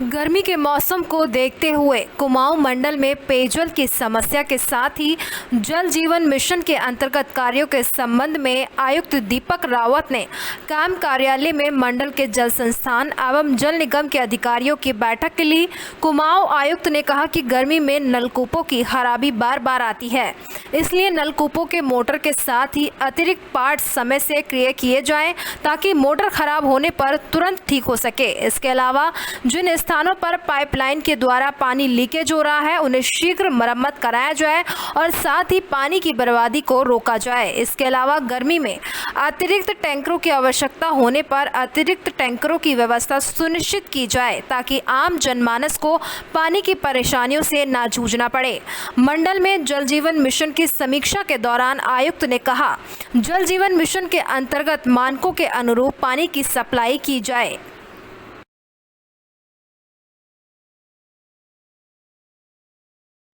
गर्मी के मौसम को देखते हुए कुमाऊं मंडल में पेयजल की समस्या के साथ ही जल जीवन मिशन के अंतर्गत कार्यों के संबंध में आयुक्त दीपक रावत ने कैंप कार्यालय में मंडल के जल संस्थान एवं जल निगम के अधिकारियों की बैठक ली। कुमाऊं आयुक्त ने कहा कि गर्मी में नलकूपों की खराबी बार बार आती है, इसलिए नलकूपों के मोटर के साथ ही अतिरिक्त पार्ट्स समय से क्रय किए जाएं ताकि मोटर खराब होने पर तुरंत ठीक हो सके। इसके अलावा जिन स्थानों पर पाइपलाइन के द्वारा पानी लीकेज हो रहा है उन्हें शीघ्र मरम्मत कराया जाए और साथ ही पानी की बर्बादी को रोका जाए। इसके अलावा गर्मी में अतिरिक्त टैंकरों की आवश्यकता होने पर अतिरिक्त टैंकरों की व्यवस्था सुनिश्चित की जाए ताकि आम जनमानस को पानी की परेशानियों से ना जूझना पड़े। मंडल में जल जीवन मिशन की समीक्षा के दौरान आयुक्त ने कहा, जल जीवन मिशन के अंतर्गत मानकों के अनुरूप पानी की सप्लाई की जाए।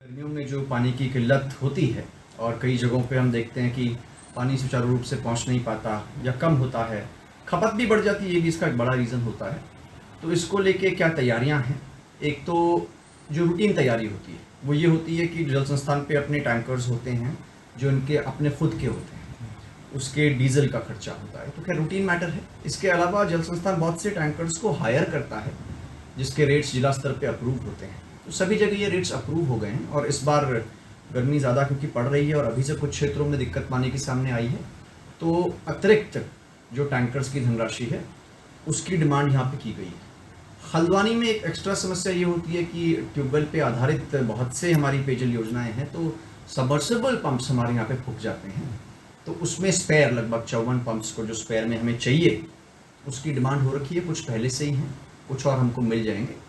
गर्मियों में जो पानी की किल्लत होती है और कई जगहों पे हम देखते हैं कि पानी सुचारू रूप से पहुंच नहीं पाता या कम होता है, खपत भी बढ़ जाती है, ये भी इसका एक बड़ा रीज़न होता है। तो इसको लेके क्या तैयारियां हैं? एक तो जो रूटीन तैयारी होती है वो ये होती है कि जल संस्थान पे अपने टैंकर्स होते हैं जो इनके अपने खुद के होते हैं, उसके डीजल का खर्चा होता है, तो खैर रूटीन मैटर है। इसके अलावा जल संस्थान बहुत से टैंकर्स को हायर करता है जिसके रेट्स जिला स्तर पर अप्रूव होते हैं। तो सभी जगह ये रेट्स अप्रूव हो गए हैं और इस बार गर्मी ज़्यादा क्योंकि पड़ रही है और अभी से कुछ क्षेत्रों में दिक्कत पानी के सामने आई है, तो अतिरिक्त जो टैंकर्स की धनराशि है उसकी डिमांड यहाँ पे की गई है। हल्द्वानी में एक एक्स्ट्रा समस्या ये होती है कि ट्यूबवेल पे आधारित बहुत से हमारी पेयजल योजनाएं हैं, तो सबमर्सिबल पंप्स हमारे यहाँ पे फूक जाते हैं, तो उसमें स्पेयर लगभग 54 पंप्स को जो स्पेयर में हमें चाहिए उसकी डिमांड हो रखी है। कुछ पहले से ही हैं, कुछ और हमको मिल जाएंगे।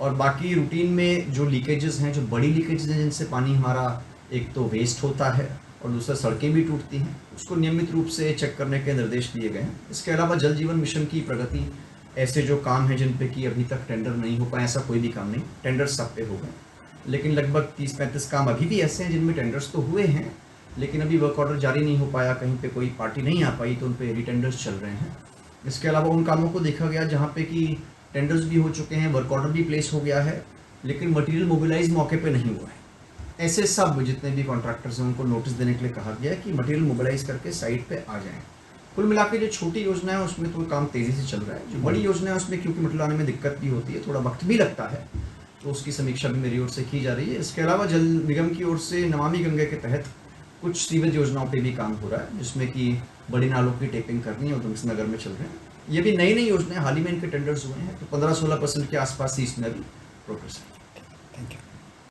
और बाकी रूटीन में जो लीकेजेस हैं, जो बड़ी लीकेजेस हैं जिनसे पानी हमारा एक तो वेस्ट होता है और दूसरा सड़कें भी टूटती हैं, उसको नियमित रूप से चेक करने के निर्देश दिए गए हैं। इसके अलावा जल जीवन मिशन की प्रगति, ऐसे जो काम हैं जिन पे कि अभी तक टेंडर नहीं हो पाए, ऐसा कोई भी काम नहीं, टेंडर सब पे हो गए, लेकिन लगभग 30-35 काम अभी भी ऐसे हैं जिनमें टेंडर्स तो हुए हैं लेकिन अभी वर्क ऑर्डर जारी नहीं हो पाया, कहीं पर कोई पार्टी नहीं आ पाई तो उन पर रीटेंडर्स चल रहे हैं। इसके अलावा उन कामों को देखा गया जहाँ पे कि टेंडर्स भी हो चुके हैं, वर्क ऑर्डर भी प्लेस हो गया है, लेकिन मटेरियल मोबिलाइज मौके पे नहीं हुआ है। ऐसे सब जितने भी कॉन्ट्रैक्टर्स हैं उनको नोटिस देने के लिए कहा गया है कि मटेरियल मोबिलाइज करके साइट पे आ जाएं। कुल मिला के जो छोटी योजना है उसमें तो काम तेज़ी से चल रहा है, जो बड़ी योजना है उसमें क्योंकि मटेरियल आने में दिक्कत भी होती है, थोड़ा वक्त भी लगता है, तो उसकी समीक्षा भी मेरी ओर से की जा रही है। इसके अलावा जल निगम की ओर से नमामि गंगे के तहत कुछ सीवेज योजनाओं पर भी काम हो रहा है जिसमें कि बड़ी नालों की टेपिंग करनी है, उधमसिंह नगर में चल रहे हैं। ये भी नई नई योजनाएं, हाल ही में इनके टेंडर्स हुए हैं, तो 15-16% के आसपास ही इसमें अभी प्रोग्रेस है। Thank you.